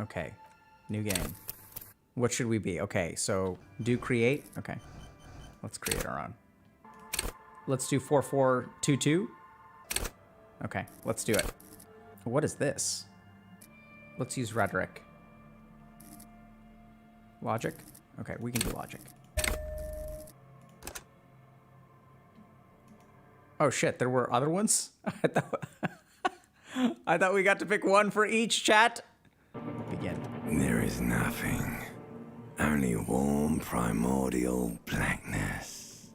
Okay. New game. What should we be? Okay, so do create. Okay. Let's create our own. Let's do 4422. Okay, let's do it. What is this? Let's use rhetoric. Logic? Okay, we can do logic. Oh shit, there were other ones? I thought we got to pick one for each, chat. Begin. There is nothing. Only warm primordial blackness.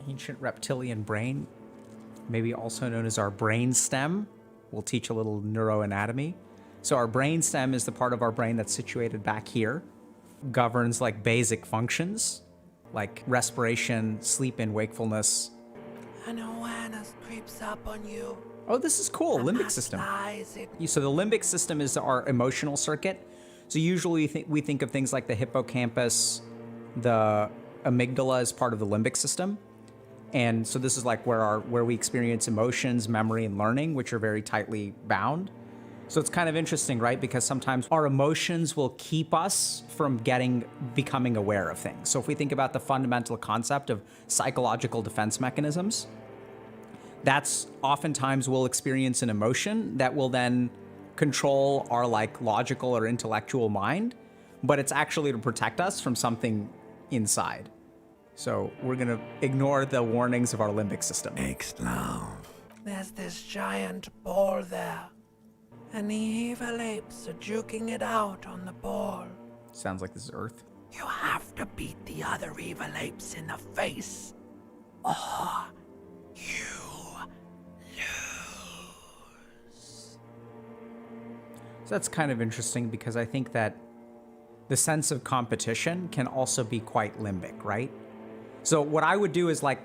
Ancient reptilian brain, maybe also known as our brain stem. We'll teach a little neuroanatomy. So our brain stem is the part of our brain that's situated back here. Governs like basic functions, like respiration, sleep, and wakefulness. An awareness creeps up on you. Oh, this is cool. Limbic system. So the limbic system is our emotional circuit. So usually we think of things like the hippocampus, the amygdala as part of the limbic system. And so this is like where we experience emotions, memory, and learning, which are very tightly bound. So it's kind of interesting, right? Because sometimes our emotions will keep us from becoming aware of things. So if we think about the fundamental concept of psychological defense mechanisms, that's oftentimes we'll experience an emotion that will then control our like logical or intellectual mind, but it's actually to protect us from something inside. So we're gonna ignore the warnings of our limbic system. Ex-love. There's this giant ball there, and the evil apes are juking it out on the ball. Sounds like this is Earth. You have to beat the other evil apes in the face, or you lose. So that's kind of interesting because I think that the sense of competition can also be quite limbic, right? So what I would do is like,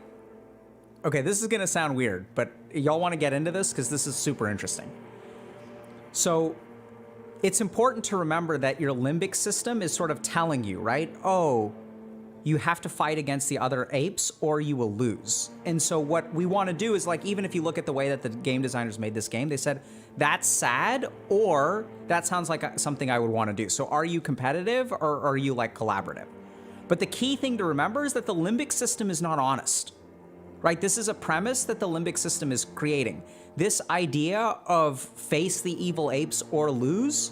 okay, this is gonna sound weird, but y'all wanna get into this because this is super interesting. So it's important to remember that your limbic system is sort of telling you, right? Oh, you have to fight against the other apes or you will lose. And so what we wanna do is like, even if you look at the way that the game designers made this game, they said, that's sad, or that sounds like something I would wanna do. So are you competitive or are you like collaborative? But the key thing to remember is that the limbic system is not honest, right? This is a premise that the limbic system is creating. This idea of face the evil apes or lose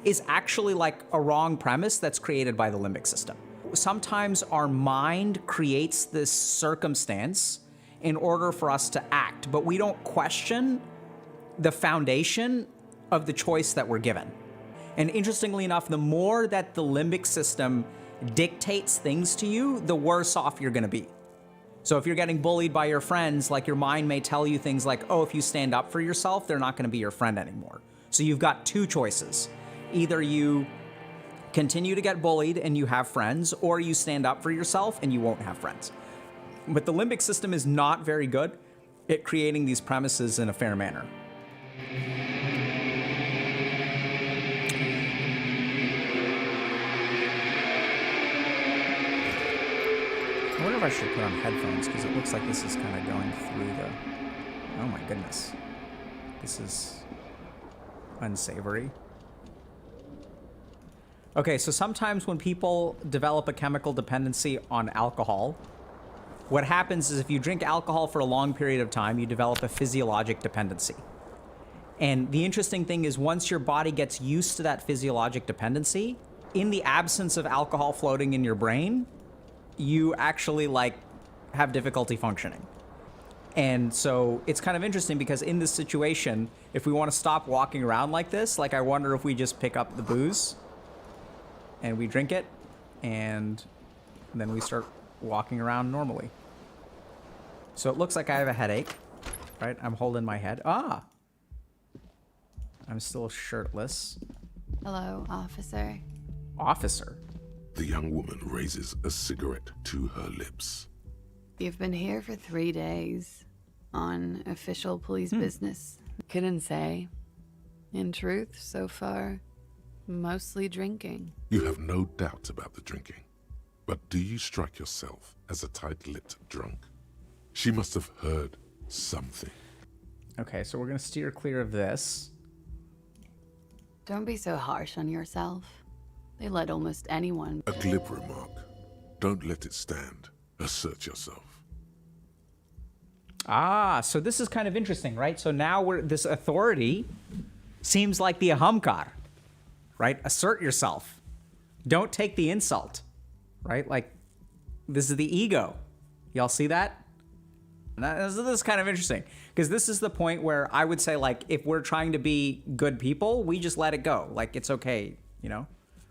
is actually like a wrong premise that's created by the limbic system. Sometimes our mind creates this circumstance in order for us to act, but we don't question the foundation of the choice that we're given. And interestingly enough, the more that the limbic system dictates things to you, the worse off you're gonna be. So if you're getting bullied by your friends, like your mind may tell you things like, oh, if you stand up for yourself, they're not gonna be your friend anymore. So you've got two choices. Either you continue to get bullied and you have friends, or you stand up for yourself and you won't have friends. But the limbic system is not very good at creating these premises in a fair manner. I wonder if I should put on headphones because it looks like this is kind of going through the... Oh my goodness. This is unsavory. Okay, so sometimes when people develop a chemical dependency on alcohol, what happens is if you drink alcohol for a long period of time, you develop a physiologic dependency. And the interesting thing is once your body gets used to that physiologic dependency, in the absence of alcohol floating in your brain, you actually like have difficulty functioning. And so it's kind of interesting because in this situation, if we want to stop walking around like this, like I wonder if we just pick up the booze and we drink it and then we start walking around normally. So it looks like I have a headache, right? I'm holding my head. Ah, I'm still shirtless. Hello, officer. Officer? The young woman raises a cigarette to her lips. You've been here for 3 days on official police business. Couldn't say. In truth, so far, mostly drinking. You have no doubt about the drinking. But do you strike yourself as a tight-lipped drunk? She must have heard something. Okay, so we're gonna steer clear of this. Don't be so harsh on yourself. They let almost anyone. A glib remark. Don't let it stand. Assert yourself. Ah, so this is kind of interesting, right? So now this authority seems like the ahamkar, right? Assert yourself. Don't take the insult, right? Like, this is the ego. Y'all see that? This is kind of interesting, because this is the point where I would say, like, if we're trying to be good people, we just let it go. Like, it's okay, you know?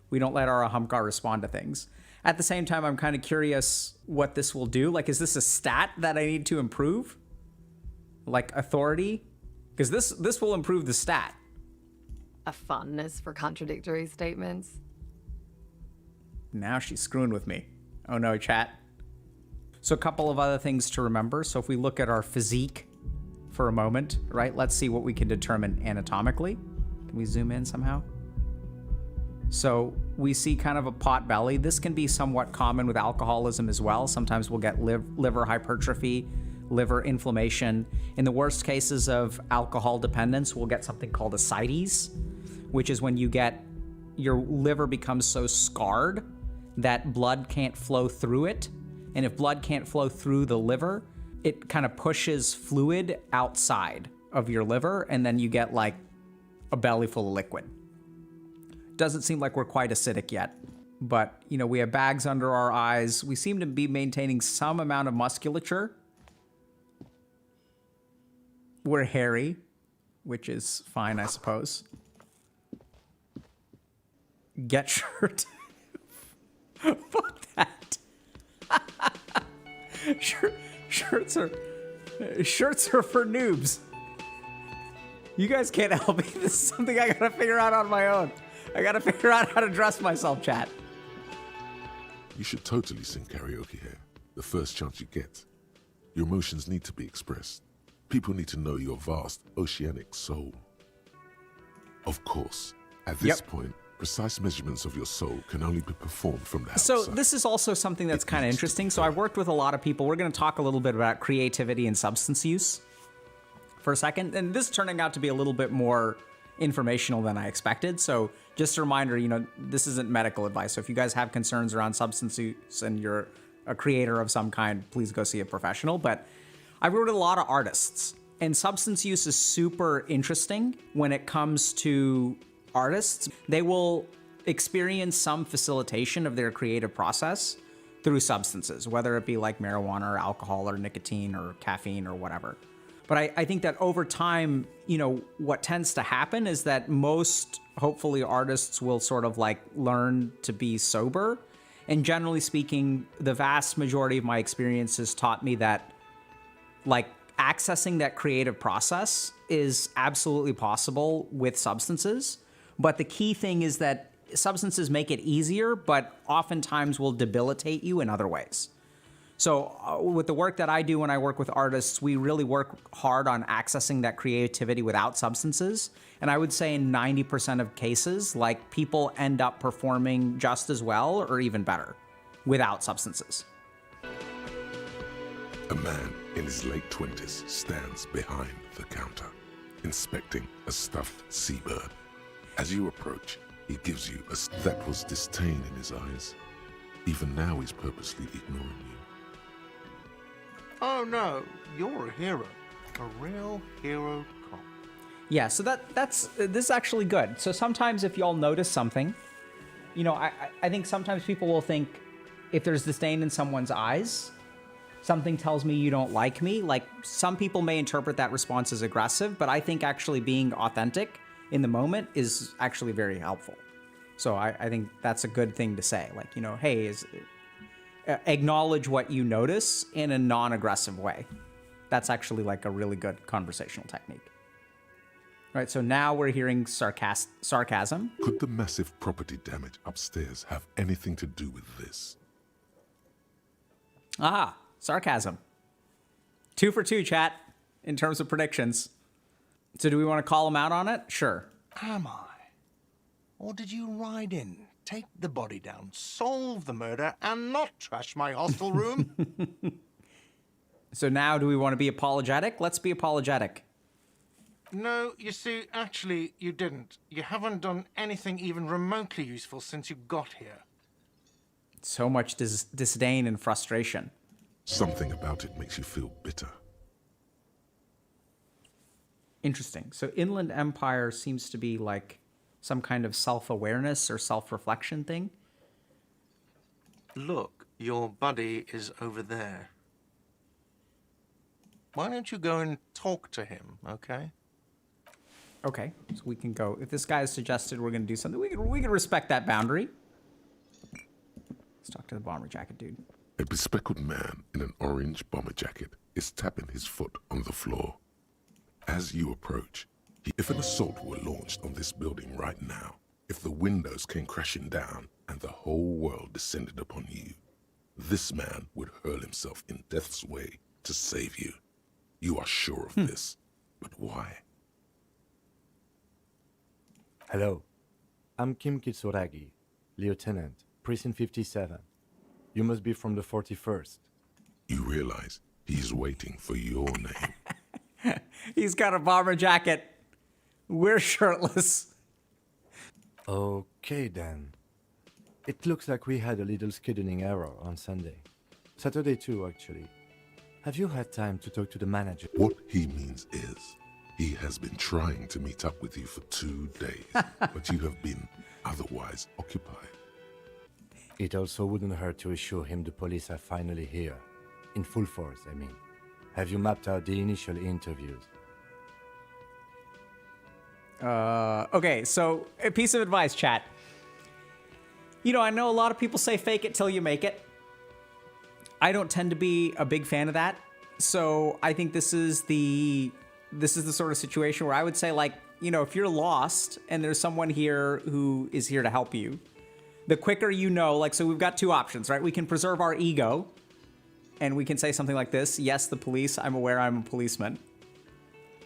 We don't let our ahamkar respond to things. At the same time, I'm kind of curious what this will do. Like, is this a stat that I need to improve? Like, authority? Because this will improve the stat. A fondness for contradictory statements. Now she's screwing with me. Oh no, chat. So a couple of other things to remember. So if we look at our physique for a moment, right? Let's see what we can determine anatomically. Can we zoom in somehow? So we see kind of a pot belly. This can be somewhat common with alcoholism as well. Sometimes we'll get liver hypertrophy, liver inflammation. In the worst cases of alcohol dependence, we'll get something called ascites, which is when your liver becomes so scarred that blood can't flow through it. And if blood can't flow through the liver, it kind of pushes fluid outside of your liver, and then you get like a belly full of liquid. Doesn't seem like we're quite acidic yet, but you know, we have bags under our eyes. We seem to be maintaining some amount of musculature. We're hairy, which is fine, I suppose. Get shirt. Fuck that. Shirts are for noobs. You guys can't help me. This is something I gotta figure out on my own. I gotta figure out how to dress myself, chat. You should totally sing karaoke here, the first chance you get. Your emotions need to be expressed. People need to know your vast oceanic soul. Of course, at this point, precise measurements of your soul can only be performed from the outside. So this is also something that's kind of interesting. So I've worked with a lot of people. We're going to talk a little bit about creativity and substance use for a second. And this is turning out to be a little bit more informational than I expected. So just a reminder, you know, this isn't medical advice. So if you guys have concerns around substance use and you're a creator of some kind, please go see a professional. But I've worked with a lot of artists, and substance use is super interesting when it comes to artists. They will experience some facilitation of their creative process through substances, whether it be like marijuana or alcohol or nicotine or caffeine or whatever. But I think that over time, you know, what tends to happen is that most, hopefully, artists will sort of like learn to be sober. And generally speaking, the vast majority of my experiences taught me that like accessing that creative process is absolutely possible with substances. But the key thing is that substances make it easier, but oftentimes will debilitate you in other ways. So with the work that I do when I work with artists, we really work hard on accessing that creativity without substances. And I would say in 90% of cases, like people end up performing just as well or even better without substances. A man in his late 20s stands behind the counter, inspecting a stuffed seabird. As you approach, he gives you that was disdain in his eyes. Even now, he's purposely ignoring you. Oh no, you're a hero. A real hero cop. Yeah, so this is actually good. So sometimes if y'all notice something, you know, I think sometimes people will think if there's disdain in someone's eyes, something tells me you don't like me. Like, some people may interpret that response as aggressive, but I think actually being authentic in the moment is actually very helpful. So I think that's a good thing to say. Like, you know, hey, acknowledge what you notice in a non-aggressive way. That's actually like a really good conversational technique. Right, so now we're hearing sarcasm. Could the massive property damage upstairs have anything to do with this? Ah, sarcasm. 2 for 2, chat, in terms of predictions. So do we want to call him out on it? Sure. Am I? Or did you ride in, take the body down, solve the murder, and not trash my hostel room? So now do we want to be apologetic? Let's be apologetic. No, you see, actually, you didn't. You haven't done anything even remotely useful since you got here. So much disdain and frustration. Something about it makes you feel bitter. Interesting. So Inland Empire seems to be like some kind of self-awareness or self-reflection thing. Look, your buddy is over there. Why don't you go and talk to him, okay? Okay, so we can go. If this guy has suggested we're going to do something, we can respect that boundary. Let's talk to the bomber jacket dude. A bespectacled man in an orange bomber jacket is tapping his foot on the floor. As you approach, if an assault were launched on this building right now, if the windows came crashing down and the whole world descended upon you, this man would hurl himself in death's way to save you. You are sure of this, but why? Hello, I'm Kim Kitsuragi, Lieutenant, Precinct 57. You must be from the 41st. You realize he's waiting for your name. He's got a bomber jacket. We're shirtless. Okay then. It looks like we had a little scheduling error on Sunday. Saturday too, actually. Have you had time to talk to the manager? What he means is, he has been trying to meet up with you for 2 days, but you have been otherwise occupied. It also wouldn't hurt to assure him the police are finally here. In full force, I mean. Have you mapped out the initial interviews? Okay, so a piece of advice, chat. You know, I know a lot of people say fake it till you make it. I don't tend to be a big fan of that. So I think this is the sort of situation where I would say, like, you know, if you're lost and there's someone here who is here to help you, the quicker you know, like, so we've got two options, right? We can preserve our ego and we can say something like this. Yes, the police, I'm aware I'm a policeman.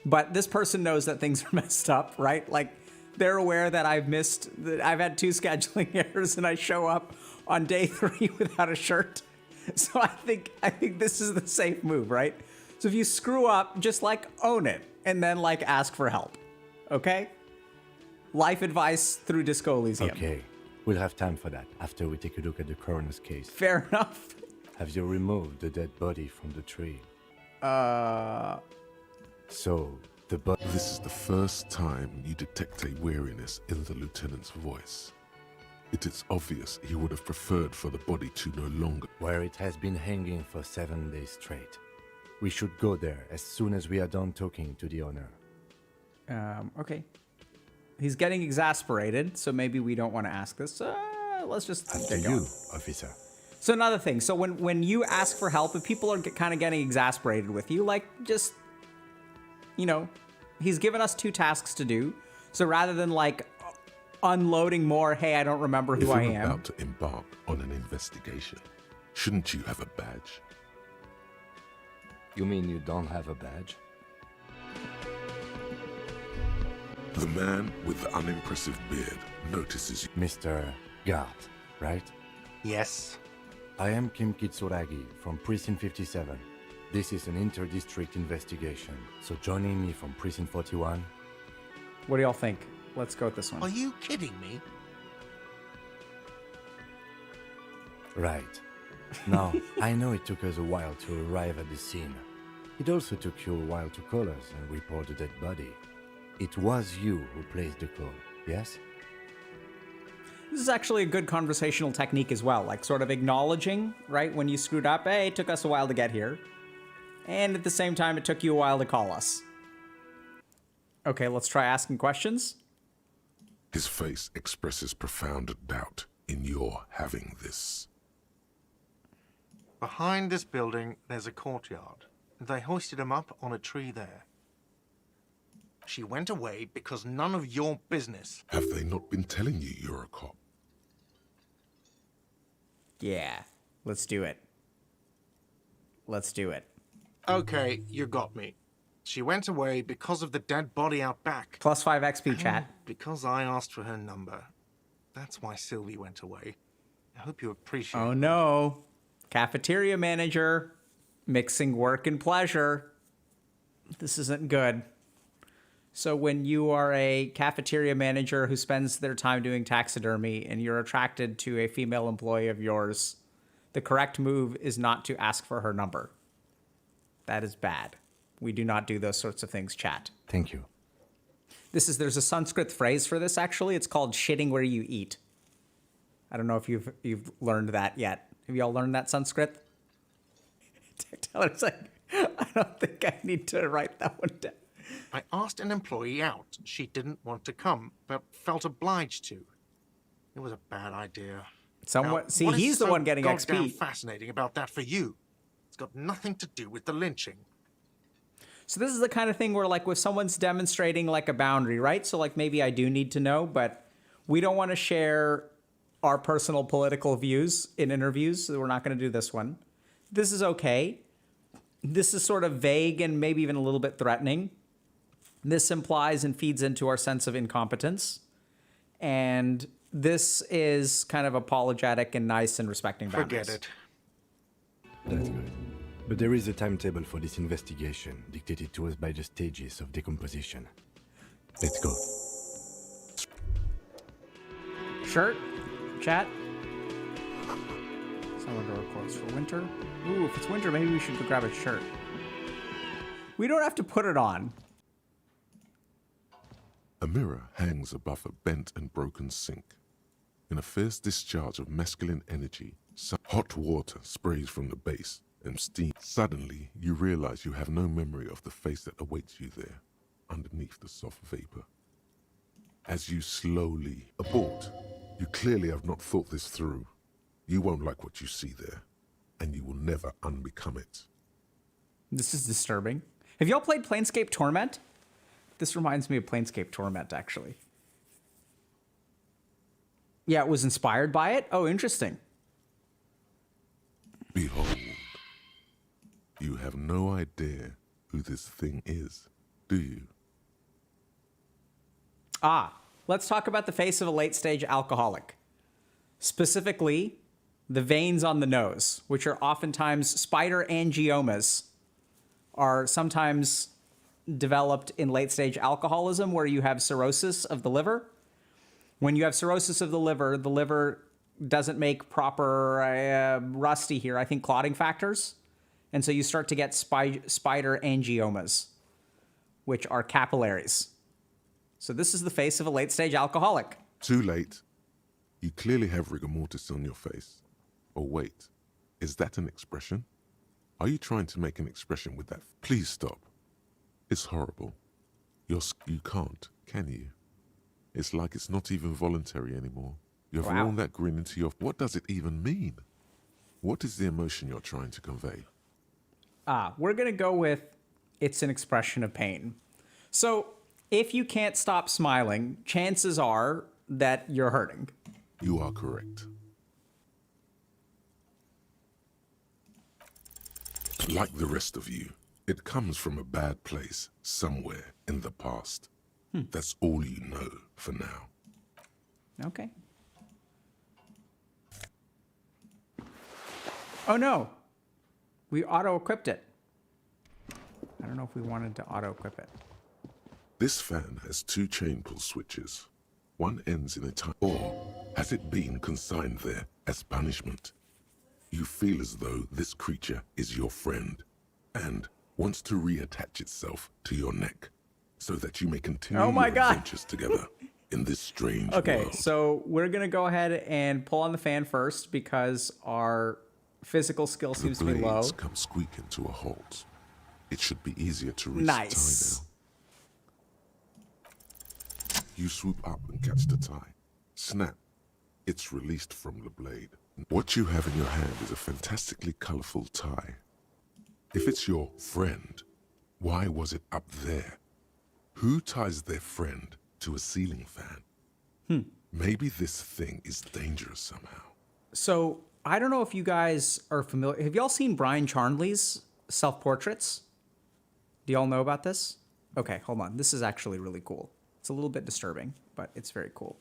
But this person knows that things are messed up, right? Like, they're aware that I've had 2 scheduling errors and I show up on day 3 without a shirt. So I think this is the safe move, right? So if you screw up, just like own it and then like ask for help. Okay? Life advice through Disco Elysium. Okay, we'll have time for that after we take a look at the coroner's case. Fair enough. Have you removed the dead body from the tree? So, the body... This is the first time you detect a weariness in the lieutenant's voice. It is obvious he would have preferred for the body to no longer... Where it has been hanging for 7 days straight. We should go there as soon as we are done talking to the owner. Okay. He's getting exasperated, so maybe we don't want to ask this. Let's just Up to get you, going. officer. So another thing. So when you ask for help, if people are kind of getting exasperated with you, like, just, you know, he's given us 2 tasks to do. So rather than like unloading more, hey, I don't remember who I If you're am. about to embark on an investigation, shouldn't you have a badge? You mean you don't have a badge? The man with the unimpressive beard notices you. Mr. Garte, right? Yes. I am Kim Kitsuragi from Precinct 57. This is an inter-district investigation, so joining me from Precinct 41... What do y'all think? Let's go with this one. Are you kidding me? Right. Now, I know it took us a while to arrive at the scene. It also took you a while to call us and report the dead body. It was you who placed the call, yes? This is actually a good conversational technique as well, like sort of acknowledging, right, when you screwed up, hey, it took us a while to get here. And at the same time, it took you a while to call us. Okay, let's try asking questions. His face expresses profound doubt in your having this. Behind this building, there's a courtyard. They hoisted him up on a tree there. She went away because none of your business. Have they not been telling you you're a cop? Yeah, let's do it. Let's do it. Okay, you got me. She went away because of the dead body out back. +5 XP, chat. Because I asked for her number. That's why Sylvie went away. I hope you appreciate Oh it. no. Cafeteria manager. Mixing work and pleasure. This isn't good. So when you are a cafeteria manager who spends their time doing taxidermy and you're attracted to a female employee of yours, the correct move is not to ask for her number. That is bad. We do not do those sorts of things, chat. Thank you. There's a Sanskrit phrase for this, actually. It's called shitting where you eat. I don't know if you've learned that yet. Have you all learned that Sanskrit? Taylor's like, I don't think I need to write that one down. I asked an employee out. She didn't want to come, but felt obliged to. It was a bad idea. Somewhat. Now, See, what is he's the so one getting goddamn XP. fascinating about that for you? It's got nothing to do with the lynching. So this is the kind of thing where, like, if someone's demonstrating, like, a boundary, right? So, like, maybe I do need to know, but we don't want to share our personal political views in interviews, so we're not going to do this one. This is okay. This is sort of vague and maybe even a little bit threatening. This implies and feeds into our sense of incompetence. And this is kind of apologetic and nice and respecting boundaries. Forget it. That's good. But there is a timetable for this investigation, dictated to us by the stages of decomposition. Let's go. Shirt? Chat? Summer door closed for winter. Ooh, if it's winter, maybe we should go grab a shirt. We don't have to put it on. A mirror hangs above a bent and broken sink. In a fierce discharge of masculine energy, some hot water sprays from the base and steam. Suddenly, you realize you have no memory of the face that awaits you there, underneath the soft vapor. As you slowly abort, you clearly have not thought this through. You won't like what you see there, and you will never unbecome it. This is disturbing. Have y'all played Planescape Torment? This reminds me of Planescape Torment, actually. Yeah, it was inspired by it? Oh, interesting. Behold, you have no idea who this thing is, do you? Let's talk about the face of a late-stage alcoholic. Specifically, the veins on the nose, which are oftentimes spider angiomas, are sometimes developed in late-stage alcoholism where you have cirrhosis of the liver. When you have cirrhosis of the liver doesn't make proper, rusty here, I think clotting factors. And so you start to get spider angiomas, which are capillaries. So this is the face of a late-stage alcoholic. Too late. You clearly have rigor mortis on your face. Oh, wait. Is that an expression? Are you trying to make an expression with that? Please stop. It's horrible. You can't, can you? It's like it's not even voluntary anymore. You've worn that grin into your... What does it even mean? What is the emotion you're trying to convey? We're going to go with it's an expression of pain. So if you can't stop smiling, chances are that you're hurting. You are correct. Like the rest of you, it comes from a bad place somewhere in the past. That's all you know for now. Okay. Oh no, we auto-equipped it. I don't know if we wanted to auto-equip it. This fan has 2 chain pull switches. One ends in a time, or has it been consigned there as punishment? You feel as though this creature is your friend and wants to reattach itself to your neck so that you may continue your adventures together in this strange world. Okay, so we're going to go ahead and pull on the fan first because our physical skill seems to be low. The blades come squeaking to a halt. It should be easier to reach Nice. the tie now. You swoop up and catch the tie. Snap. It's released from the blade. What you have in your hand is a fantastically colorful tie. If it's your friend, why was it up there? Who ties their friend to a ceiling fan? Maybe this thing is dangerous somehow. So I don't know if you guys are familiar. Have y'all seen Bryan Charnley's self-portraits? Do y'all know about this? Okay, hold on. This is actually really cool. It's a little bit disturbing, but it's very cool.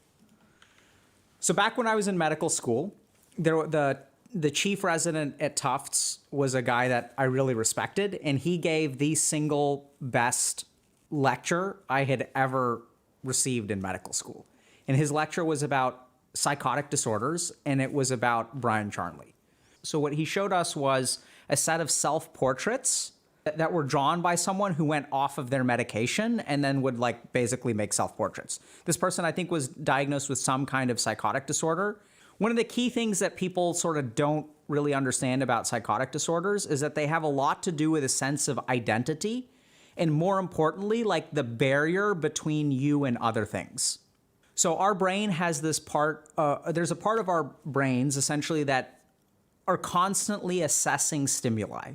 So back when I was in medical school, the chief resident at Tufts was a guy that I really respected, and he gave the single best lecture I had ever received in medical school. And his lecture was about psychotic disorders, and it was about Bryan Charnley. So what he showed us was a set of self-portraits that were drawn by someone who went off of their medication and then would like basically make self-portraits. This person, I think, was diagnosed with some kind of psychotic disorder. One of the key things that people sort of don't really understand about psychotic disorders is that they have a lot to do with a sense of identity, and more importantly, like the barrier between you and other things. So our brain has this part, there's a part of our brains essentially that are constantly assessing stimuli.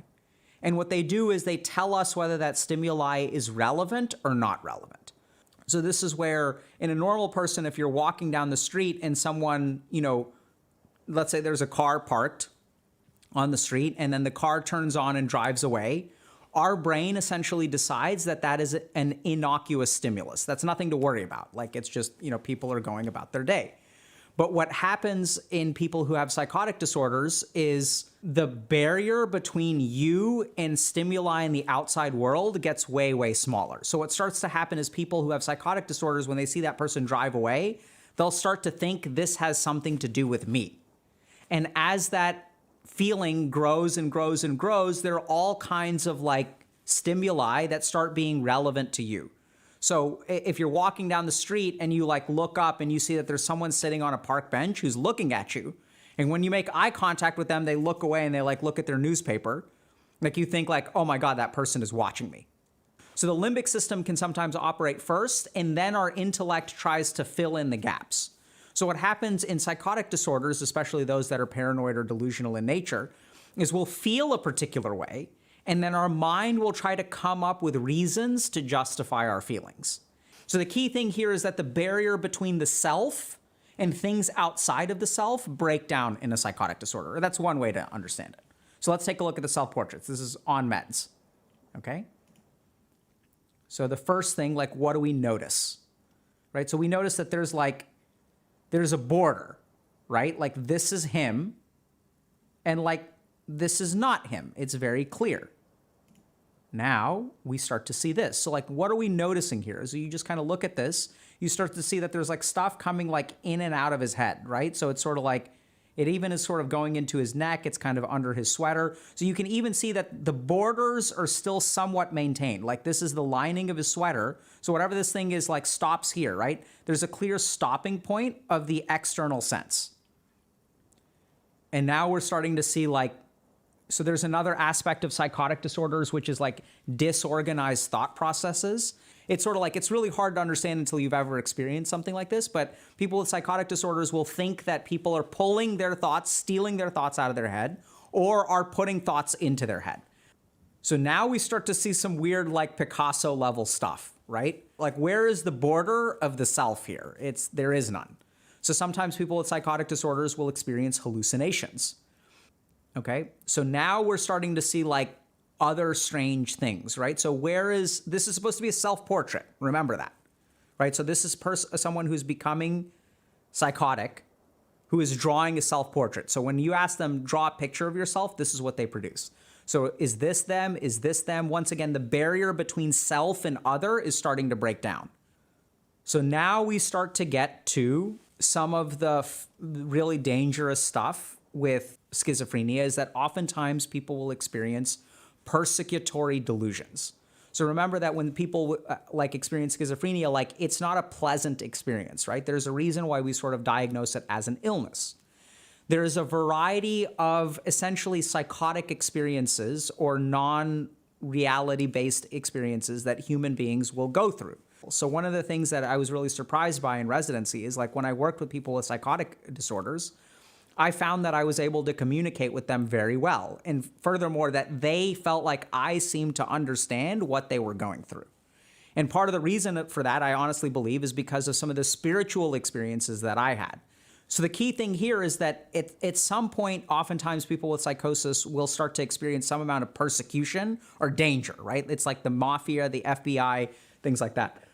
And what they do is they tell us whether that stimuli is relevant or not relevant. So this is where in a normal person, if you're walking down the street and someone, let's say there's a car parked on the street and then the car turns on and drives away, our brain essentially decides that that is an innocuous stimulus. That's nothing to worry about. Like it's just, people are going about their day. But what happens in people who have psychotic disorders is the barrier between you and stimuli in the outside world gets way, way smaller. So what starts to happen is people who have psychotic disorders, when they see that person drive away, they'll start to think this has something to do with me. And as that feeling grows and grows and grows, there are all kinds of like stimuli that start being relevant to you. So if you're walking down the street and you like look up and you see that there's someone sitting on a park bench who's looking at you, and when you make eye contact with them, they look away and they like look at their newspaper, like you think like, oh my God, that person is watching me. So the limbic system can sometimes operate first, and then our intellect tries to fill in the gaps. So what happens in psychotic disorders, especially those that are paranoid or delusional in nature, is we'll feel a particular way, and then our mind will try to come up with reasons to justify our feelings. So the key thing here is that the barrier between the self and things outside of the self break down in a psychotic disorder. That's one way to understand it. So let's take a look at the self-portraits. This is on meds, okay? So the first thing, like, what do we notice, right? So we notice that there's a border, right? Like this is him, and like this is not him. It's very clear. Now we start to see this. So like, what are we noticing here? So you just kind of look at this, you start to see that there's like stuff coming like in and out of his head, right? So it's sort of like, it even is sort of going into his neck. It's kind of under his sweater. So you can even see that the borders are still somewhat maintained. Like this is the lining of his sweater. So whatever this thing is like stops here, right? There's a clear stopping point of the external sense. And now we're starting to see like, so there's another aspect of psychotic disorders, which is like disorganized thought processes. It's sort of like, it's really hard to understand until you've ever experienced something like this, but people with psychotic disorders will think that people are pulling their thoughts, stealing their thoughts out of their head, or are putting thoughts into their head. So now we start to see some weird like Picasso level stuff, right? Like where is the border of the self here? There is none. So sometimes people with psychotic disorders will experience hallucinations. Okay, so now we're starting to see like other strange things, right? So this is supposed to be a self-portrait, remember that, right? So this is someone who's becoming psychotic, who is drawing a self-portrait. So when you ask them, draw a picture of yourself, this is what they produce. So is this them? Is this them? Once again, the barrier between self and other is starting to break down. So now we start to get to some of the really dangerous stuff with schizophrenia is that oftentimes people will experience persecutory delusions. So remember that when people like experience schizophrenia, like it's not a pleasant experience, right? There's a reason why we sort of diagnose it as an illness. There is a variety of essentially psychotic experiences or non-reality based experiences that human beings will go through. So one of the things that I was really surprised by in residency is like when I worked with people with psychotic disorders, I found that I was able to communicate with them very well. And furthermore, that they felt like I seemed to understand what they were going through. And part of the reason for that, I honestly believe, is because of some of the spiritual experiences that I had. So the key thing here is that at some point, oftentimes people with psychosis will start to experience some amount of persecution or danger, right? It's like the mafia, the FBI, things like that.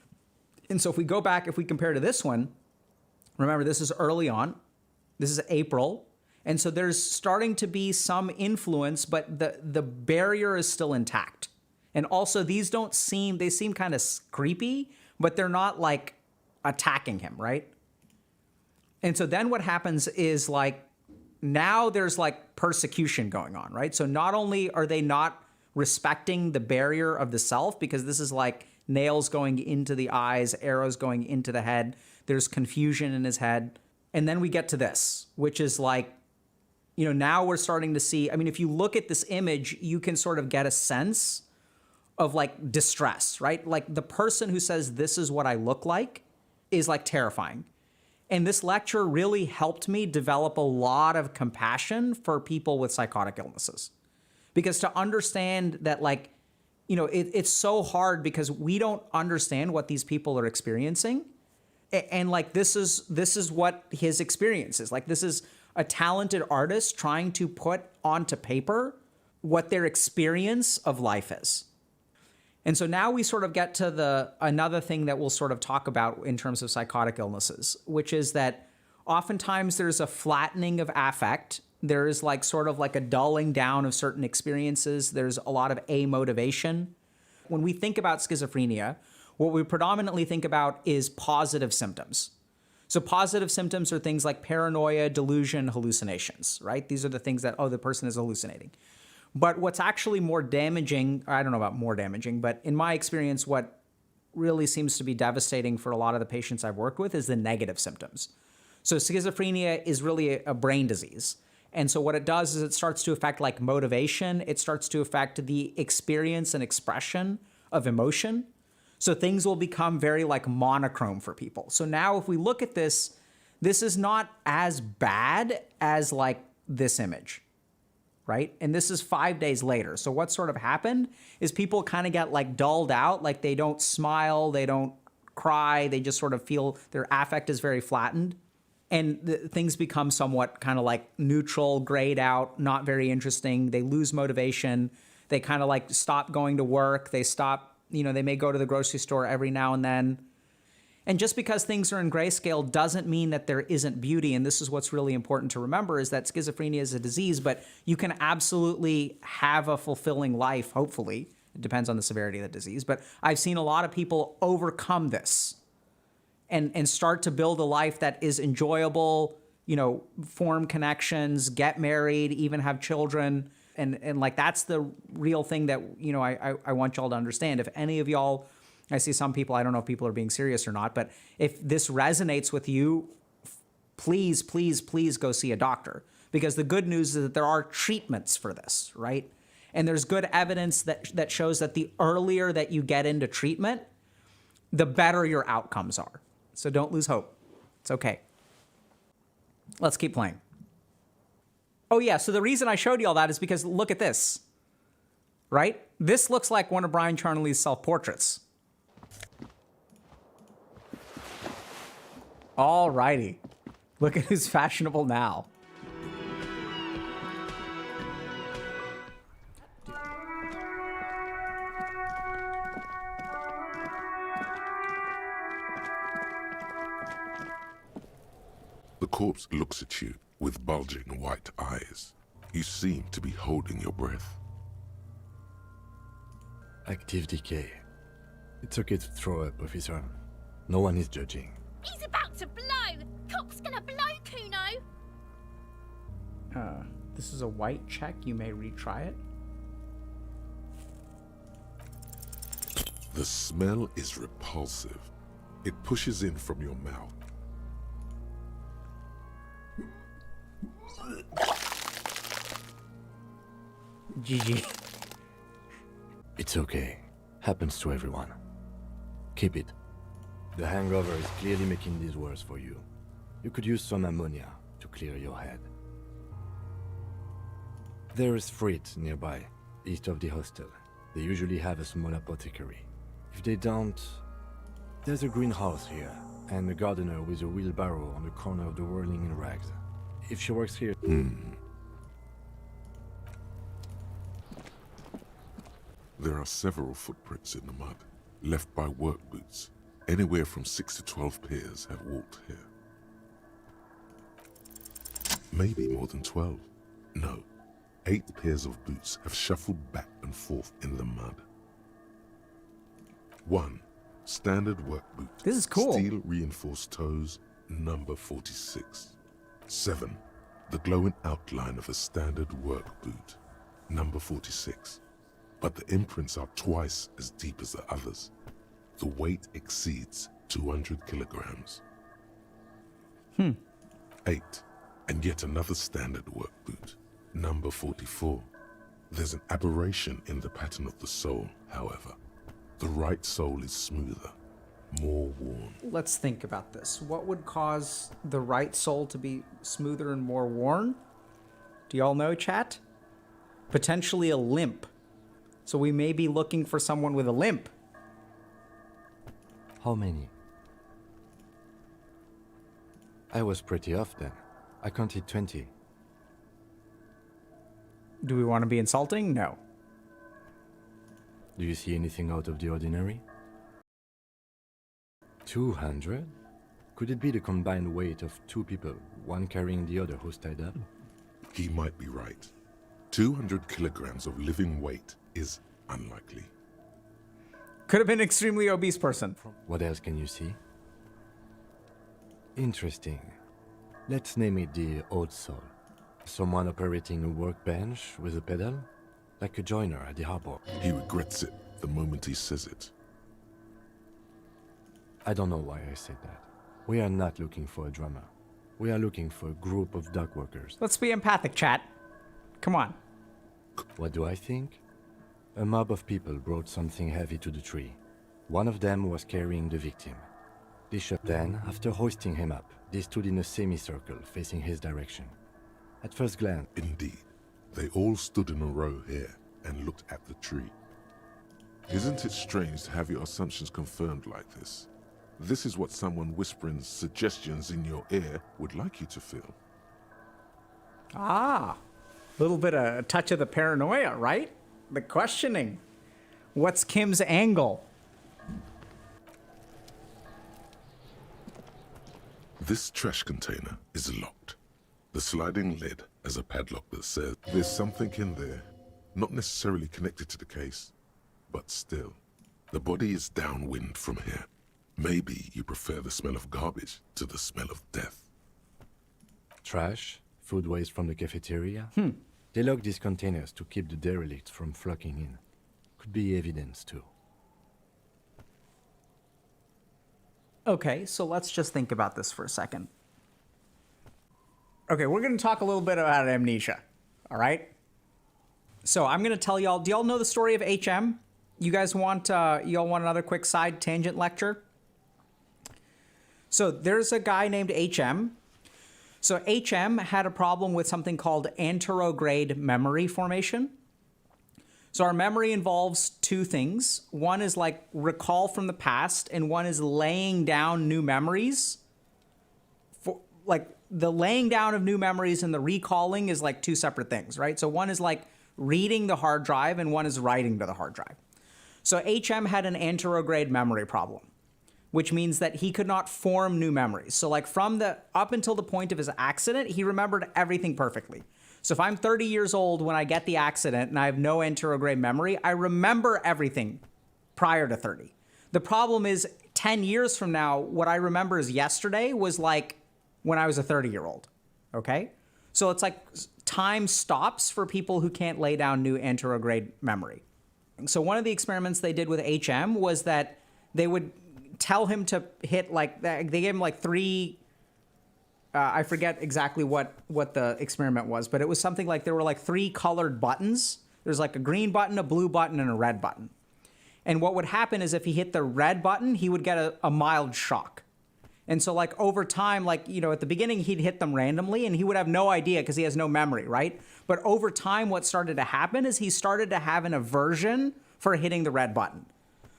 And so if we go back, if we compare to this one, remember this is early on. This is April. And so there's starting to be some influence, but the barrier is still intact. And also these they seem kind of creepy, but they're not like attacking him, right? And so then what happens is like, now there's like persecution going on, right? So not only are they not respecting the barrier of the self, because this is like nails going into the eyes, arrows going into the head, there's confusion in his head. And then we get to this, which is like, now we're starting to see, I mean, if you look at this image, you can sort of get a sense of like distress, right? Like the person who says, this is what I look like, is like terrifying. And this lecture really helped me develop a lot of compassion for people with psychotic illnesses. Because to understand that, like, it's so hard because we don't understand what these people are experiencing. And like, this is what his experience is. Like, this is a talented artist trying to put onto paper what their experience of life is. And so now we sort of get to another thing that we'll sort of talk about in terms of psychotic illnesses, which is that oftentimes there's a flattening of affect. There is like sort of like a dulling down of certain experiences. There's a lot of amotivation. When we think about schizophrenia, what we predominantly think about is positive symptoms. So positive symptoms are things like paranoia, delusion, hallucinations, right? These are the things that, the person is hallucinating. But what's actually more damaging, I don't know about more damaging, but in my experience, what really seems to be devastating for a lot of the patients I've worked with is the negative symptoms. So schizophrenia is really a brain disease. And so what it does is it starts to affect like motivation. It starts to affect the experience and expression of emotion. So things will become very like monochrome for people. So now if we look at this, this is not as bad as like this image, right? And this is 5 days later. So what sort of happened is people kind of get like dulled out, like they don't smile, they don't cry, they just sort of feel their affect is very flattened. And things become somewhat kind of like neutral, grayed out, not very interesting. They lose motivation. They kind of like stop going to work. They stop, they may go to the grocery store every now and then. And just because things are in grayscale doesn't mean that there isn't beauty. And this is what's really important to remember, is that schizophrenia is a disease, but you can absolutely have a fulfilling life, hopefully. It depends on the severity of the disease. But I've seen a lot of people overcome this and start to build a life that is enjoyable, form connections, get married, even have children. And like, that's the real thing that, I want y'all to understand. If any of y'all, I see some people, I don't know if people are being serious or not, but if this resonates with you, please, please, please go see a doctor. Because the good news is that there are treatments for this, right? And there's good evidence that shows that the earlier that you get into treatment, the better your outcomes are. So don't lose hope. It's okay. Let's keep playing. Oh yeah, so the reason I showed you all that is because look at this, right? This looks like one of Bryan Charnley's self-portraits. All righty. Look at who's fashionable now. The corpse looks at you with bulging white eyes. You seem to be holding your breath. Active decay. It's okay to throw up, officer. No one is judging. He's about to blow! Cop's gonna blow, Cuno! This is a white check. You may retry it. The smell is repulsive. It pushes in from your mouth. GG. It's okay. Happens to everyone. Keep it. The hangover is clearly making this worse for you. You could use some ammonia to clear your head. There is Frittte nearby, east of the hostel. They usually have a small apothecary. If they don't, there's a greenhouse here, and a gardener with a wheelbarrow on the corner of the whirling in rags. If she works here... There are several footprints in the mud, left by work boots. Anywhere from 6 to 12 pairs have walked here. Maybe more than 12. No, 8 pairs of boots have shuffled back and forth in the mud. 1. Standard work boot. This is cool. Steel reinforced toes, number 46. 7. The glowing outline of a standard work boot, number 46. But the imprints are twice as deep as the others. The weight exceeds 200 kilograms. 8. And yet another standard work boot, number 44. There's an aberration in the pattern of the sole, however. The right sole is smoother, more worn. Let's think about this. What would cause the right sole to be smoother and more worn? Do y'all know, chat? Potentially a limp. So we may be looking for someone with a limp. How many? I was pretty off then. I counted 20. Do we want to be insulting? No. Do you see anything out of the ordinary? 200? Could it be the combined weight of two people, one carrying the other who's tied up? He might be right. 200 kilograms of living weight is unlikely. Could have been an extremely obese person. What else can you see? Interesting. Let's name it the odd sole. Someone operating a workbench with a pedal? Like a joiner at the harbor. He regrets it the moment he says it. I don't know why I said that. We are not looking for a drummer. We are looking for a group of dockworkers. Let's be empathic, chat. Come on. What do I think? A mob of people brought something heavy to the tree. One of them was carrying the victim. Then, after hoisting him up, they stood in a semicircle facing his direction. At first glance, Indeed. They all stood in a row here and looked at the tree. Isn't it strange to have your assumptions confirmed like this? This is what someone whispering suggestions in your ear would like you to feel. Ah, a little bit of a touch of the paranoia, right? The questioning. What's Kim's angle? This trash container is locked. The sliding lid has a padlock that says there's something in there, not necessarily connected to the case, but still. The body is downwind from here. Maybe you prefer the smell of garbage to the smell of death. trash, food waste from the cafeteria. They lock these containers to keep the derelicts from flocking in. Could be evidence too. Okay, so let's just think about this for a second. Okay, we're going to talk a little bit about amnesia, all right? So I'm going to tell y'all, do y'all know the story of HM? You guys want, y'all want another quick side tangent lecture? So there's a guy named HM. So HM had a problem with something called anterograde memory formation. So our memory involves two things. One is like recall from the past, and one is laying down new memories. For like the laying down of new memories and the recalling is like two separate things, right? So one is like reading the hard drive and one is writing to the hard drive. So HM had an anterograde memory problem, which means that he could not form new memories. So like from the up until the point of his accident, he remembered everything perfectly. So if I'm 30 years old when I get the accident and I have no anterograde memory, I remember everything prior to 30. The problem is 10 years from now, what I remember as yesterday was like when I was a 30-year-old, okay? So it's like time stops for people who can't lay down new anterograde memory. So one of the experiments they did with HM was that they would tell him to hit like, they gave him like three, I forget exactly what the experiment was, but it was something like there were like three colored buttons. There's like a green button, a blue button, and a red button. And what would happen is if he hit the red button, he would get a mild shock. And so like over time, like, you know, at the beginning, he'd hit them randomly and he would have no idea because he has no memory, right? But over time, what started to happen is he started to have an aversion for hitting the red button.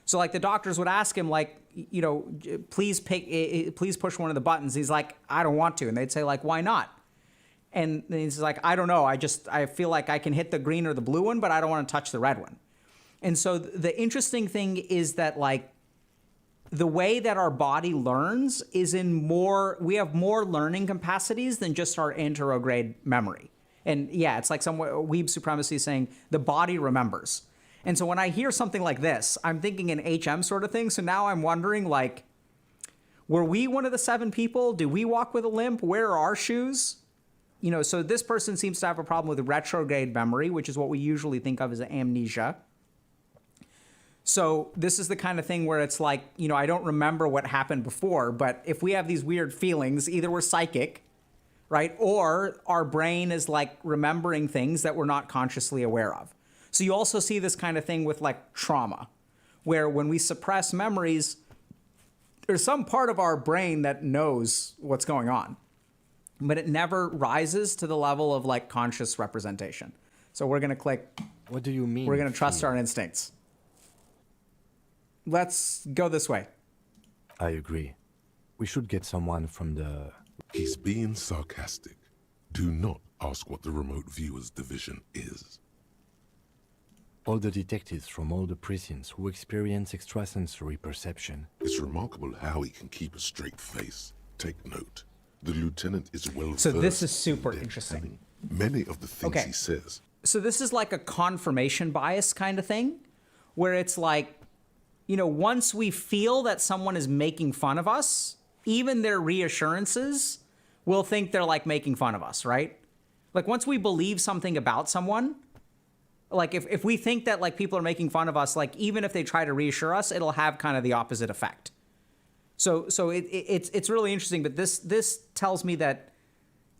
So like the doctors would ask him like, you know, please push one of the buttons. He's like, I don't want to. And they'd say like, why not? And he's like, I don't know. I feel like I can hit the green or the blue one, but I don't want to touch the red one. And so the interesting thing is that like the way that our body learns is we have more learning capacities than just our anterograde memory. And yeah, it's like some weeb supremacy saying the body remembers. And so when I hear something like this, I'm thinking an HM sort of thing. So now I'm wondering, like, were we one of the 7 people? Do we walk with a limp? Where are our shoes? You know, so this person seems to have a problem with retrograde memory, which is what we usually think of as amnesia. So this is the kind of thing where it's like, you know, I don't remember what happened before, but if we have these weird feelings, either we're psychic, right? Or our brain is like remembering things that we're not consciously aware of. So you also see this kind of thing with like trauma, where when we suppress memories, there's some part of our brain that knows what's going on, but it never rises to the level of like conscious representation. So we're going to click. What do you mean? We're going to trust our instincts. Let's go this way. I agree. We should get someone from the... He's being sarcastic. Do not ask what the remote viewers division is. All the detectives from all the precincts who experience extrasensory perception. It's remarkable how he can keep a straight face. Take note. The lieutenant is well So versed this is super in interesting. telling many of the things he says. So this is like a confirmation bias kind of thing, where it's like, you know, once we feel that someone is making fun of us, even their reassurances, we'll think they're like making fun of us, right? Like once we believe something about someone, like if we think that like people are making fun of us, like even if they try to reassure us, it'll have kind of the opposite effect. So it's really interesting, but this tells me that,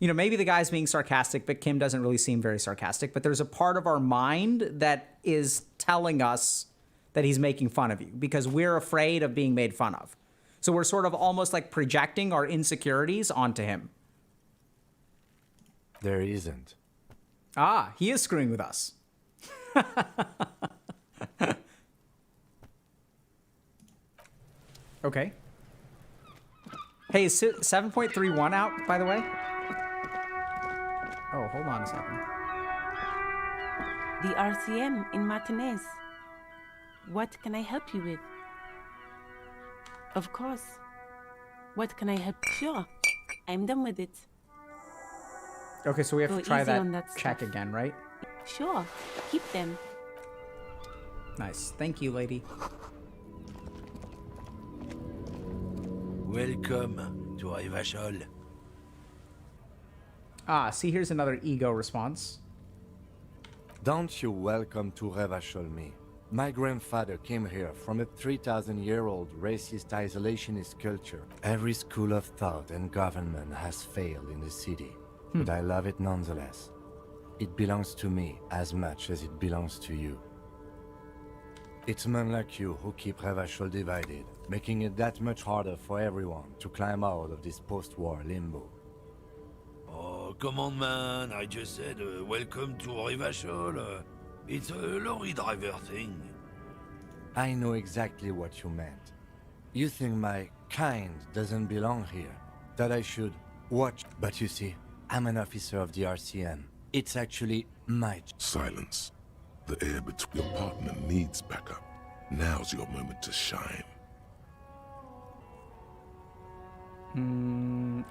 you know, maybe the guy's being sarcastic, but Kim doesn't really seem very sarcastic, but there's a part of our mind that is telling us that he's making fun of you because we're afraid of being made fun of. So we're sort of almost like projecting our insecurities onto him. There isn't. Ah, he is screwing with us. Okay. Hey, is 7.31 out, by the way? Oh, hold on a second. The RCM in Martinez. What can I help you with? Of course. What can I help? Sure. I'm done with it. Okay, so we have Go to try easy on that that check stuff. again, right? Sure. Keep them. Nice. Thank you, lady. Welcome to Rivachol. Ah, see, here's another ego response. Don't you welcome to Revachol me. My grandfather came here from a 3,000-year-old racist isolationist culture. Every school of thought and government has failed in the city, but I love it nonetheless. It belongs to me as much as it belongs to you. It's men like you who keep Revachol divided, making it that much harder for everyone to climb out of this post-war limbo. Oh, come on, man. I just said welcome to Rivachol. It's a lorry driver thing. I know exactly what you meant. You think my kind doesn't belong here, that I should watch. But you see, I'm an officer of the RCM. It's actually my... Silence. The air between your partner needs backup. Now's your moment to shine.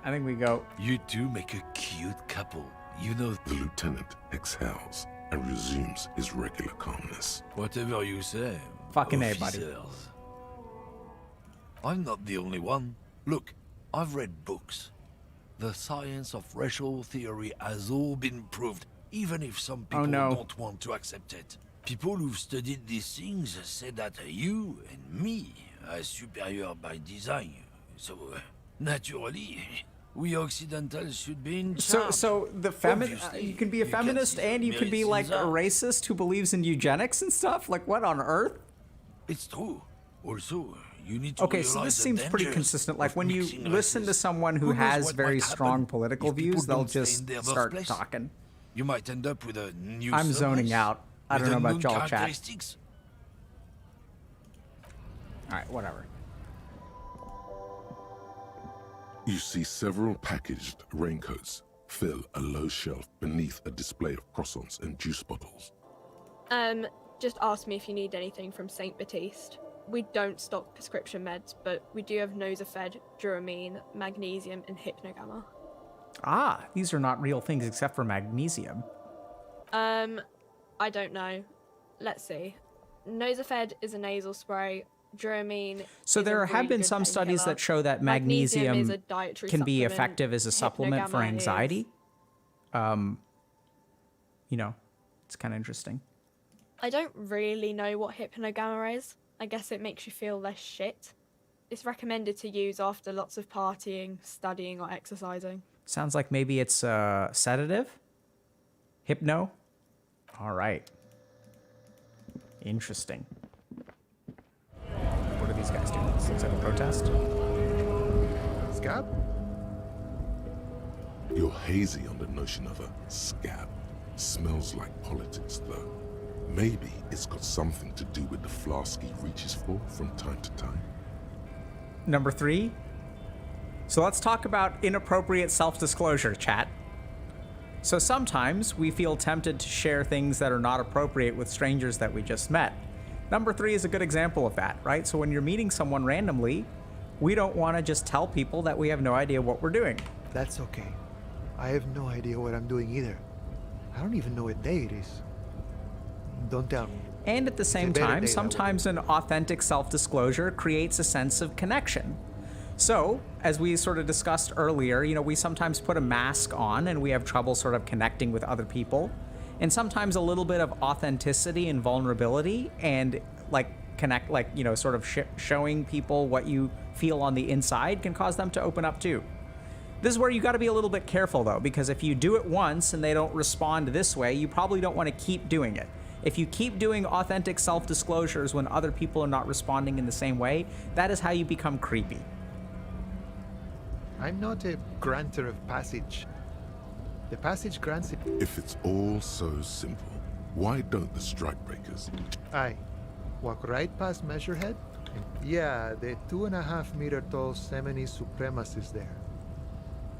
I think we go. You two make a cute couple. You know... The lieutenant exhales and resumes his regular calmness. Whatever you say. Fucking A, buddy. officers. I'm not the only one. Look, I've read books. The science of racial theory has all been proved, even if some people don't want to accept it. People who've studied these things say that you and me are superior by design. So, naturally, we Occidentals should be in charge. So the you can be a feminist and you can be like a racist who believes in eugenics and stuff? Like what on earth? It's true. Also, you need to Okay, so this seems pretty consistent. Like when you listen to someone who has very strong political views, they'll just start talking. You might end up with a new I'm zoning out. I don't know about y'all chat. Alright, whatever. You see several packaged raincoats fill a low shelf beneath a display of croissants and juice bottles. Just ask me if you need anything from St. Baptiste. We don't stock prescription meds, but we do have Nosafed, Duramine, magnesium, and Hypnogamma. Ah, these are not real things except for magnesium. I don't know. Let's see. Nosafed is a nasal spray. Dramamine. So there have been some studies that show that magnesium is a dietary can be supplement. effective as a supplement for Hypnogamma anxiety. You know, it's kind of interesting. I don't really know what hypnogamma is. I guess it makes you feel less shit. It's recommended to use after lots of partying, studying, or exercising. Sounds like maybe it's a sedative? Hypno? All right. Interesting. What are these guys doing? This looks like a protest. Scab? You're hazy on the notion of a scab. Smells like politics, though. Maybe it's got something to do with the flask he reaches for from time to time. Number 3. So let's talk about inappropriate self-disclosure, chat. So sometimes we feel tempted to share things that are not appropriate with strangers that we just met. Number 3 is a good example of that, right? So when you're meeting someone randomly, we don't want to just tell people that we have no idea what we're doing. That's okay. I have no idea what I'm doing either. I don't even know what day it is. Don't tell me. And at the same time, sometimes an authentic self-disclosure creates a sense of connection. So, as we sort of discussed earlier, you know, we sometimes put a mask on and we have trouble sort of connecting with other people. And sometimes a little bit of authenticity and vulnerability and sort of showing people what you feel on the inside can cause them to open up too. This is where you got to be a little bit careful though, because if you do it once and they don't respond this way, you probably don't want to keep doing it. If you keep doing authentic self-disclosures when other people are not responding in the same way, that is how you become creepy. I'm not a granter of passage. The passage grants it. If it's all so simple, why don't the strikebreakers? Aye. Walk right past Measurehead. Yeah, the 2.5-meter tall Semini supremacist there.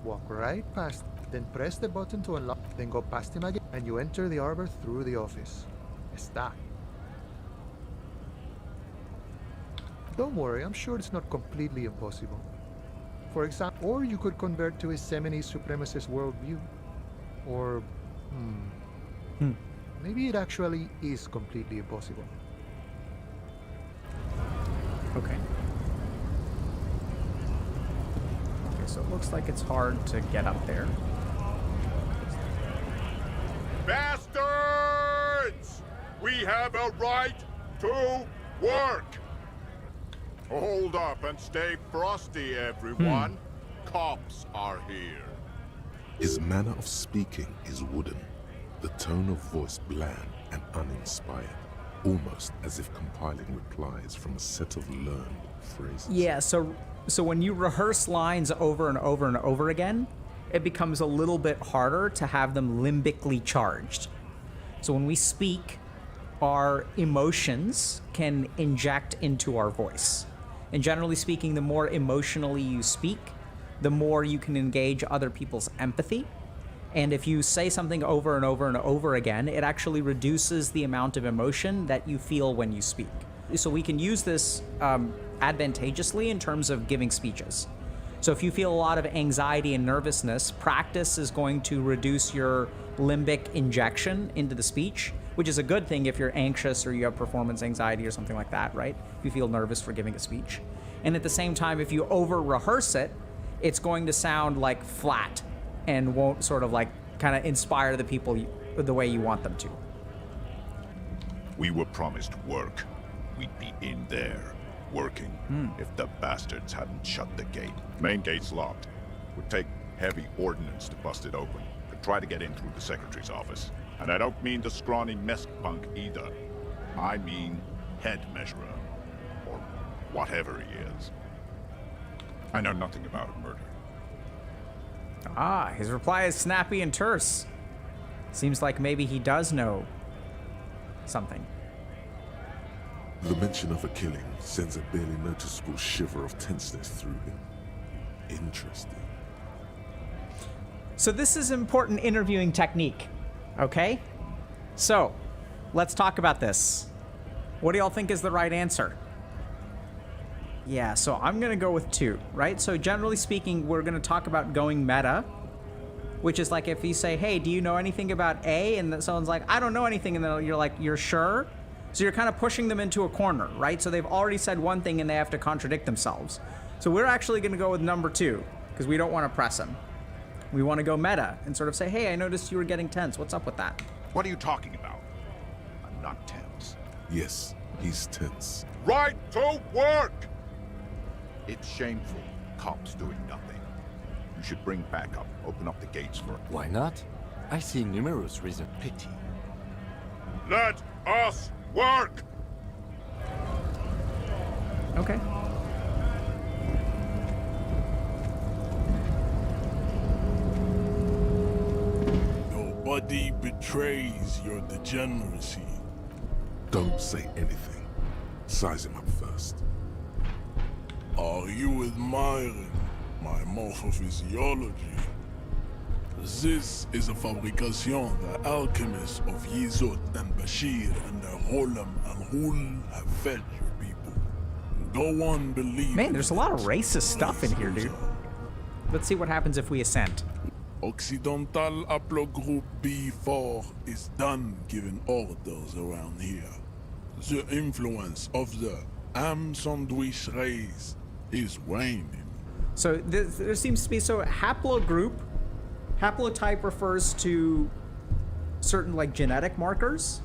Walk right past, then press the button to unlock, then go past him again, and you enter the arbor through the office. Está. Don't worry, I'm sure it's not completely impossible. For example, or you could convert to a Semini supremacist worldview. Or, maybe it actually is completely impossible. Okay. So it looks like it's hard to get up there. Bastards! We have a right to work! Hold up and stay frosty, everyone. Cops are here. His manner of speaking is wooden, the tone of voice bland and uninspired, almost as if compiling replies from a set of learned phrases. Yeah, so when you rehearse lines over and over and over again, it becomes a little bit harder to have them limbically charged. So when we speak, our emotions can inject into our voice. And generally speaking, the more emotionally you speak, the more you can engage other people's empathy. And if you say something over and over and over again, it actually reduces the amount of emotion that you feel when you speak. So we can use this advantageously in terms of giving speeches. So if you feel a lot of anxiety and nervousness, practice is going to reduce your limbic injection into the speech, which is a good thing if you're anxious or you have performance anxiety or something like that, right? If you feel nervous for giving a speech. And at the same time, if you over-rehearse it, it's going to sound like flat and won't sort of like kind of inspire the people the way you want them to. We were promised work. We'd be in there, working, if the bastards hadn't shut the gate. Main gate's locked. Would take heavy ordnance to bust it open. Could try to get in through the secretary's office. And I don't mean the scrawny mess punk either. I mean head measurer, or whatever he is. I know nothing about a murder. Ah, his reply is snappy and terse. Seems like maybe he does know something. The mention of a killing sends a barely noticeable shiver of tenseness through him. Interesting. So this is important interviewing technique, okay? So, let's talk about this. What do y'all think is the right answer? Yeah, so I'm gonna go with 2, right? So generally speaking, we're gonna talk about going meta, which is like if you say, hey, do you know anything about A? And then someone's like, I don't know anything, and then you're like, you're sure? So you're kind of pushing them into a corner, right? So they've already said one thing and they have to contradict themselves. So we're actually going to go with number 2 because we don't want to press them. We want to go meta and sort of say, hey, I noticed you were getting tense. What's up with that? What are you talking about? I'm not tense. Yes, he's tense. Right to work! It's shameful. Cops doing nothing. You should bring backup. Open up the gates for... Why not? I see numerous reasons. Pity. Let us work! Okay. Your body betrays your degeneracy. Don't say anything. Size him up first. Are you admiring my morphophysiology? This is a fabrication the alchemists of Yizot and Bashir and their Holam and Hul have fed your people. Go on believing. Man, there's a lot of racist stuff in here, dude. Let's see what happens if we assent. Occidental Haplogroup B4 is done giving orders around here. The influence of the ham sandwich race is waning. So there seems to be, so haplogroup, haplotype refers to certain like genetic markers,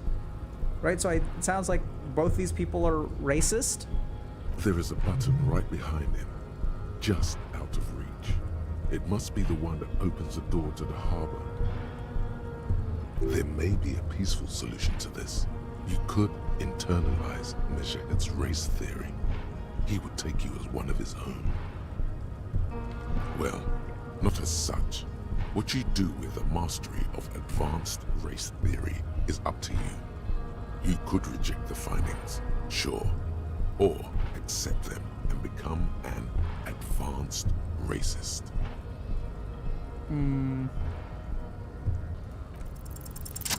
right? So it sounds like both these people are racist. There is a button right behind him, just out of reach. It must be the one that opens the door to the harbor. There may be a peaceful solution to this. You could internalize Measurehead's race theory. He would take you as one of his own. Well, not as such. What you do with the mastery of advanced race theory is up to you. You could reject the findings, sure, or accept them and become an advanced racist.